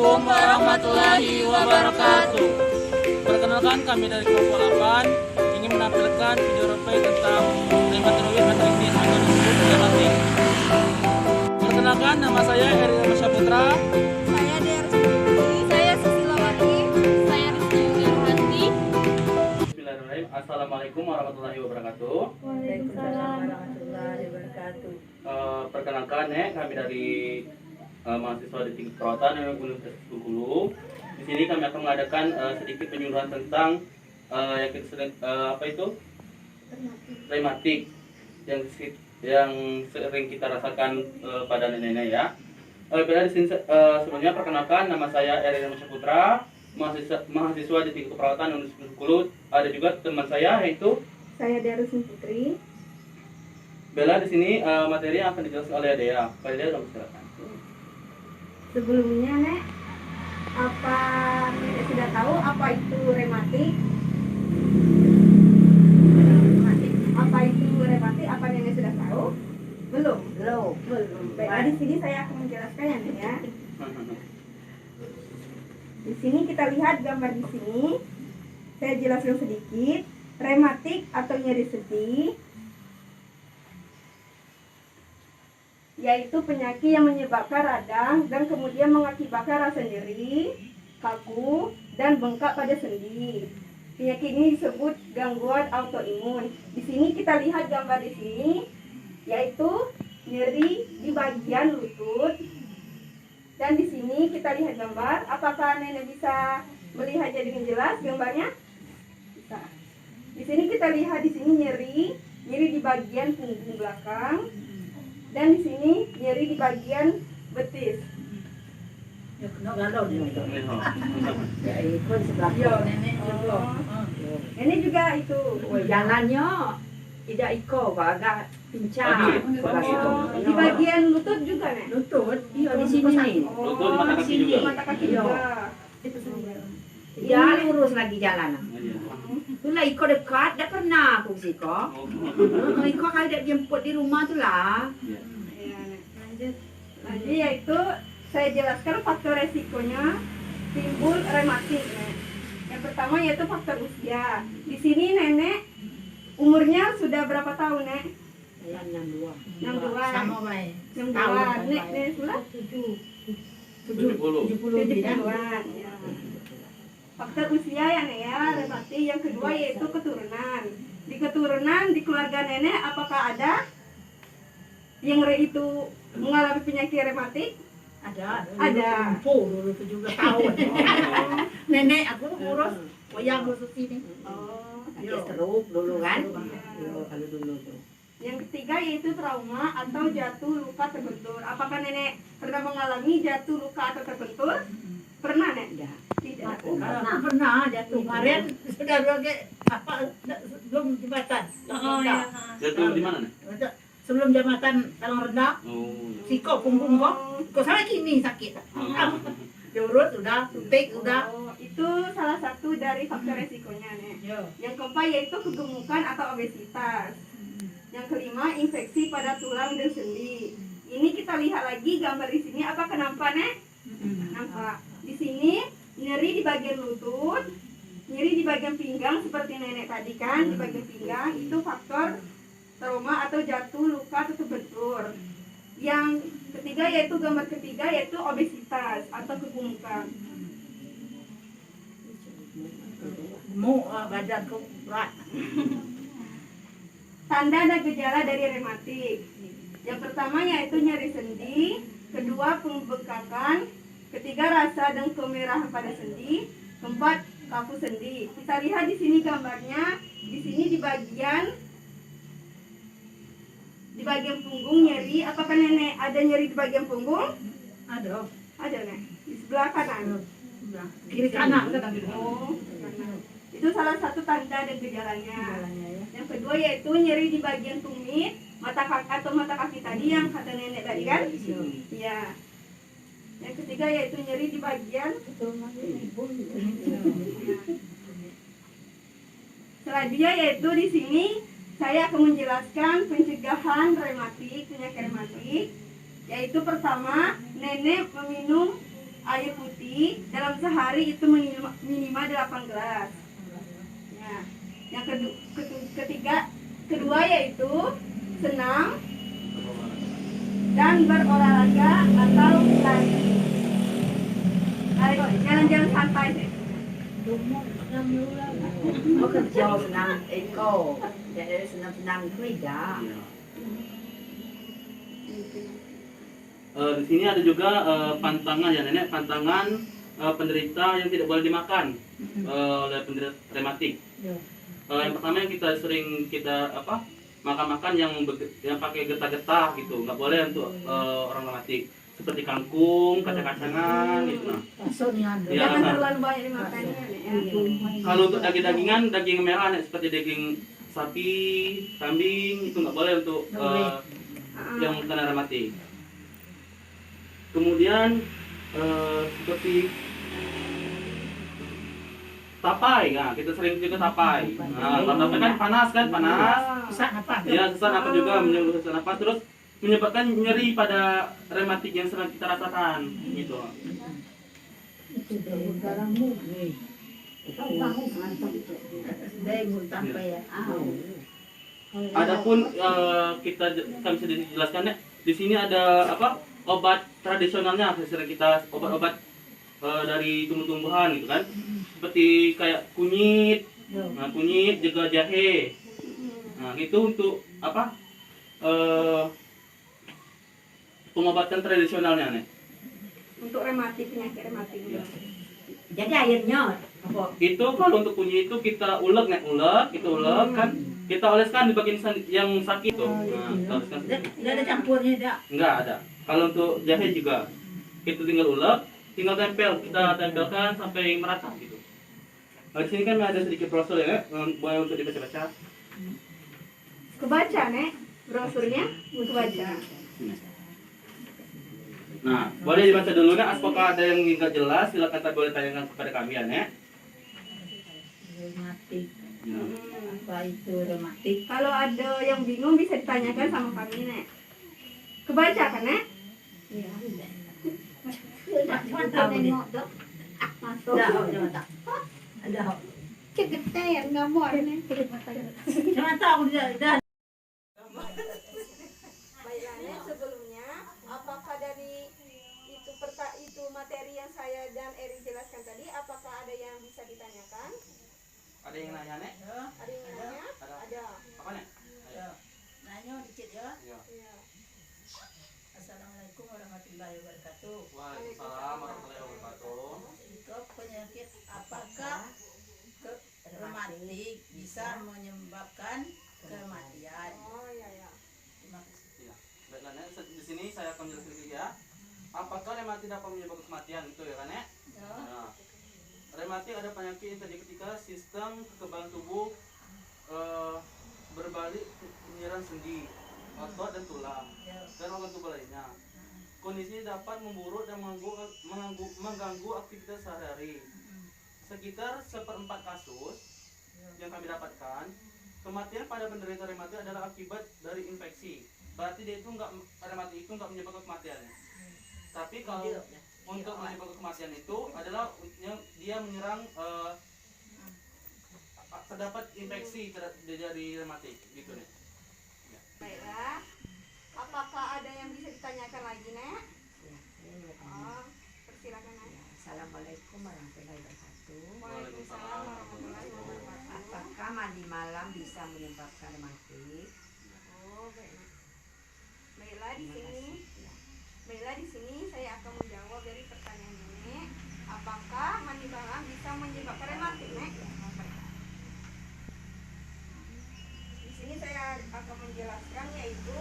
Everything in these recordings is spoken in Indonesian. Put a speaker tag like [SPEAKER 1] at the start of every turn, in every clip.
[SPEAKER 1] Assalamualaikum warahmatullahi wabarakatuh. Perkenalkan, kami dari kelompok 8 ingin menampilkan video replay tentang rheumatologi artritis atau disebut rematik. Perkenalkan, nama saya Eri Saputra.
[SPEAKER 2] Saya Dea Putri. Saya Susilawati. Saya Rizky Yurhanti.
[SPEAKER 1] Bismillahirrahmanirrahim. Assalamualaikum warahmatullahi wabarakatuh.
[SPEAKER 2] Waalaikumsalam
[SPEAKER 3] warahmatullahi wabarakatuh.
[SPEAKER 1] Perkenalkan, kami dari mahasiswa di tingkat perawatan Universitas Bengkulu. Di sini kami akan mengadakan sedikit penyuluhan tentang yang kita rematik yang sering kita rasakan pada nenek-nenek ya. Bila di sini sebelumnya perkenalkan, nama saya Eri Saputra, mahasiswa di tingkat perawatan Universitas Bengkulu. Ada juga teman saya yaitu
[SPEAKER 3] Saya Dea Putri.
[SPEAKER 1] Bella. Di sini materi yang akan dijelaskan oleh Dea. Pak Dea, silakan.
[SPEAKER 3] Sebelumnya, Nek, apa Nek sudah tahu apa itu rematik? Apa itu rematik? Apa Nenek sudah tahu? Belum. Baiklah, di sini saya akan menjelaskannya, Nek, ya. Di sini kita lihat gambar di sini. Saya jelaskan sedikit. Rematik atau nyeri sendi yaitu penyakit yang menyebabkan radang dan kemudian mengakibatkan rasa nyeri, kaku, dan bengkak pada sendi. Penyakit ini disebut gangguan autoimun. Di sini kita lihat gambar di sini, yaitu nyeri di bagian lutut. Dan di sini kita lihat gambar. Apakah Nenek bisa melihatnya dengan jelas gambarnya? Bisa. Di sini kita lihat di sini nyeri di bagian punggung belakang. Dan di sini nyeri di bagian betis.
[SPEAKER 4] Ya kena galau dia.
[SPEAKER 3] Ya, ikut sebelah.
[SPEAKER 4] Yo nenek yo.
[SPEAKER 3] Ini juga itu.
[SPEAKER 4] Jalannya tidak iko, agak pincang.
[SPEAKER 3] Di bagian lutut juga, Nek.
[SPEAKER 4] Lutut, iya di sini nih.
[SPEAKER 1] Lutut, mata kaki juga.
[SPEAKER 3] Mata kaki juga.
[SPEAKER 4] Ya lurus lagi jalan. Itulah iko dekat, dah pernah aku sih kok. Iko kali dia jemput di rumah tu lah.
[SPEAKER 3] Ya, Nek. Lanjut, yaitu saya jelaskan faktor resikonya timbul rematik, Nek. Yang pertama yaitu faktor usia. Di sini Nenek umurnya sudah berapa tahun, Nek?
[SPEAKER 4] Saya 62.
[SPEAKER 3] 62.
[SPEAKER 4] Sama baik.
[SPEAKER 3] 62. Nek sudah
[SPEAKER 1] 70.
[SPEAKER 4] 70 lebih dah.
[SPEAKER 3] 70-an. Ya. Faktor usia ya, Nek, ya, rematik. Yang kedua yaitu keturunan. Di keturunan di keluarga Nenek apakah ada yang itu mengalami penyakit rematik? Ada.
[SPEAKER 4] Dulu 17 tahun. Nenek aku urus wayang khusus ini.
[SPEAKER 3] Oh,
[SPEAKER 4] Stroke dulu kan?
[SPEAKER 3] Iya.
[SPEAKER 4] Kalau dulu tuh.
[SPEAKER 3] Yang ketiga yaitu trauma atau jatuh luka terbentur. Apakah Nenek pernah mengalami jatuh luka atau terbentur? Pernah, Nek? Tidak.
[SPEAKER 4] Pernah jatuh kemarin sudah pakai apa belum jembatan.
[SPEAKER 2] Oh ya.
[SPEAKER 1] Jatuh di mana, Nek?
[SPEAKER 4] Sebelum jembatan Talang Rendah,
[SPEAKER 1] Oh.
[SPEAKER 4] siko punggung kok sampai kini sakit. Diurut sudah, suntik sudah.
[SPEAKER 3] Oh, itu salah satu dari faktor resikonya, Nek. Yang keempat yaitu kegemukan atau obesitas. Yang kelima infeksi pada tulang dan sendi. Ini kita lihat lagi gambar di sini. Apa kenapa, Nek? Nampak. Di sini nyeri di bagian lutut, nyeri di bagian pinggang seperti Nenek tadi kan, di bagian pinggang itu faktor trauma atau jatuh luka atau terbentur. Yang ketiga yaitu gambar ketiga yaitu obesitas atau kegemukan.
[SPEAKER 4] Badanku berat.
[SPEAKER 3] Tanda dan gejala dari rematik. Yang pertama yaitu nyeri sendi, kedua pembengkakan, ketiga rasa dan kemerahan pada sendi, keempat kaku sendi. Kita lihat di sini gambarnya. Di sini di bagian punggung nyeri. Apakah Nenek ada nyeri di bagian punggung?
[SPEAKER 4] Ada.
[SPEAKER 3] Ada, Nek. Di sebelah kanan.
[SPEAKER 4] Kiri kanan.
[SPEAKER 3] Oh, kanan. Itu salah satu tanda dan gejalanya. Yang kedua yaitu nyeri di bagian tumit, mata kaki tadi yang kata Nenek tadi kan? Iya. Yang ketiga yaitu nyeri di bagian selanjutnya yaitu di sini saya akan menjelaskan pencegahan penyakit rematik, yaitu pertama Nenek meminum air putih dalam sehari itu minimal 8 gelas. Ya. Yang kedua yaitu senam dan berolahraga atau lari. Jalan-jalan santai sih.
[SPEAKER 4] Oh kerja senam Eko, jadi senam-senam itu tidak.
[SPEAKER 1] Iya. Di sini ada juga pantangan ya nenek, pantangan penderita yang tidak boleh dimakan oleh penderita rematik. Yang pertama yang kita sering makan yang pakai getah-getah gitu, nggak boleh untuk orang rematik, seperti kangkung, kacang-kacangan gitu. Nah, ya,
[SPEAKER 3] Jangan terlalu banyak dimakannya. Ya.
[SPEAKER 1] kalau untuk daging-dagingan, daging merah nih, seperti daging sapi, kambing itu nggak boleh untuk yang kena rematik. Kemudian seperti tapai, nah kita sering juga tapai. Nah, tapai kan panas.
[SPEAKER 4] Sesak napas.
[SPEAKER 1] Ya, sesak napas juga, menyebabkan sesak napas, terus menyebabkan nyeri pada rematik yang sedang kita rasakan, gitu. Adapun kita bisa dijelaskan ya, di sini ada obat tradisionalnya, sering kita obat-obat dari tumbuh-tumbuhan gitu kan, seperti kayak kunyit, kunyit juga jahe. Nah itu untuk pengobatan tradisionalnya nih.
[SPEAKER 3] Untuk rematik, penyakit rematik.
[SPEAKER 1] Ya.
[SPEAKER 4] Jadi airnya apa?
[SPEAKER 1] Itu kalau untuk kunyit itu kita ulek kan, kita oleskan di bagian yang sakit tuh. Nah, kita oleskan sedikit.
[SPEAKER 4] Tidak ada campurnya tidak?
[SPEAKER 1] Enggak ada. Kalau untuk jahe juga, itu tinggal ulek, tinggal kita tempelkan sampai merata gitu. Nah, di sini kan ada sedikit brosur ya, boleh untuk dibaca-baca.
[SPEAKER 3] Kebaca, Nek. Brosurnya kebaca.
[SPEAKER 1] Nah, boleh dibaca dulu Nek. Apakah ada yang nggak jelas? Silakan boleh tanyakan kepada kami ya, Nek.
[SPEAKER 4] Rematik.
[SPEAKER 1] Ya.
[SPEAKER 4] Apa itu rematik?
[SPEAKER 3] Kalau ada yang bingung bisa ditanyakan sama kami, Nek. Kebaca kan, Nek?
[SPEAKER 4] Iya.
[SPEAKER 3] Cuma
[SPEAKER 4] tahu nih.
[SPEAKER 3] Masuk.
[SPEAKER 4] Ada.
[SPEAKER 3] Kegetean nggak mau, Nek.
[SPEAKER 4] Cuma tahu dah.
[SPEAKER 3] Baiklah, Nek, sebelumnya apakah dari itu materi yang saya dan Eri jelaskan tadi, apakah ada yang bisa ditanyakan?
[SPEAKER 1] Ada yang nanya, Nek?
[SPEAKER 3] Ada yang nanya? Ada.
[SPEAKER 1] Apa, Nek? Ayo.
[SPEAKER 4] Nanya dikit ya.
[SPEAKER 1] Iya.
[SPEAKER 3] Iya.
[SPEAKER 4] Assalamualaikum warahmatullahi wabarakatuh.
[SPEAKER 1] Waalaikumsalam warahmatullahi wabarakatuh.
[SPEAKER 4] Untuk penyakit apakah rematik bisa menyebabkan kematian?
[SPEAKER 3] Oh, iya.
[SPEAKER 4] Terima kasih.
[SPEAKER 1] Ya, baiklah Nek, di sini saya akan menjelaskan sedikit ya. Apakah rematik dapat menyebabkan kematian itu ya kan Nek?
[SPEAKER 4] Ya.
[SPEAKER 1] Nah, rematik ada penyakit yang terjadi ketika sistem kekebalan tubuh berbalik menyerang sendi, otot dan tulang dan organ tubuh lainnya. Kondisi ini dapat memburuk dan mengganggu aktivitas sehari-hari. Sekitar 1/4 kasus yang kami dapatkan, kematian pada penderita rematik adalah akibat dari infeksi. Berarti rematik itu nggak menyebabkan kematian. Tapi kalau untuk menyebabkan kematian itu adalah dia menyerang terdapat infeksi dari rematik gitu nih. Ya.
[SPEAKER 3] Baiklah. Apakah ada yang bisa ditanyakan lagi, Nek? Oh, persilakan, Nek.
[SPEAKER 4] Assalamualaikum warahmatullahi wabarakatuh.
[SPEAKER 3] Waalaikumsalam warahmatullahi wabarakatuh.
[SPEAKER 4] Apakah mandi malam bisa menyebabkan rematik?
[SPEAKER 3] Oh, baiklah. Baiklah di sini saya akan menjawab dari pertanyaan ini. Apakah mandi malam bisa menyebabkan rematik, Nek? Di sini saya akan menjelaskan yaitu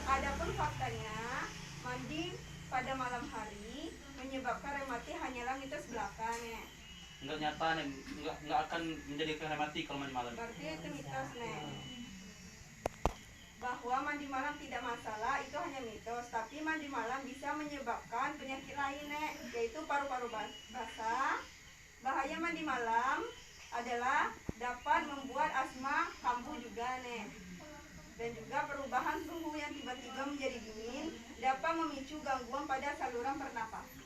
[SPEAKER 3] adapun faktanya mandi pada malam hari menyebabkan rematik hanyalah mitos belaka, Nek.
[SPEAKER 1] Enggak nyata nih, enggak akan menjadikan rematik kalau mandi malam.
[SPEAKER 3] Berarti itu mitos, Nek. Bahwa mandi malam tidak masalah itu hanya mitos, tapi mandi malam bisa menyebabkan penyakit lain, Nek, yaitu paru-paru basah. Bahaya mandi malam adalah dapat membuat asma kambuh juga, Nek. Dan juga perubahan suhu yang tiba-tiba menjadi dingin dapat memicu gangguan pada saluran pernapasan.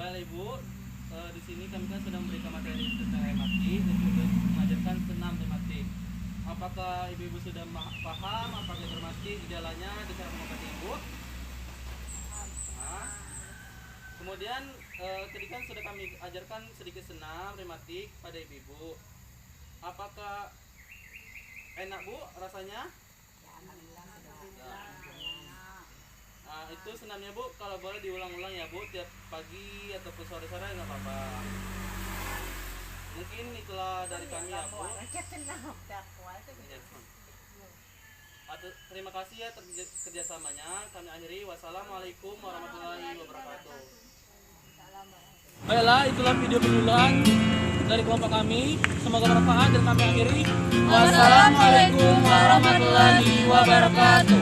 [SPEAKER 1] Baik Ibu, di sini kami kan sudah memberikan materi tentang rematik untuk mengajarkan senam rematik. Apakah ibu-ibu sudah paham apakah rematik gejalanya dan cara mengobati ibu? Nah, kemudian tadi kan sudah kami ajarkan sedikit senam rematik pada ibu-ibu. Apakah enak Bu rasanya? Nah, itu senamnya Bu, kalau boleh diulang-ulang ya Bu, tiap pagi ataupun sore-sore nggak apa-apa. Mungkin itulah dari kami ya Bu. Terima kasih ya kerjasamanya. Kami akhiri. Wassalamualaikum warahmatullahi wabarakatuh. Baiklah, itulah video penyuluhan
[SPEAKER 5] dari kelompok kami. Semoga bermanfaat dan kami akhiri.
[SPEAKER 2] Wassalamualaikum warahmatullahi wabarakatuh.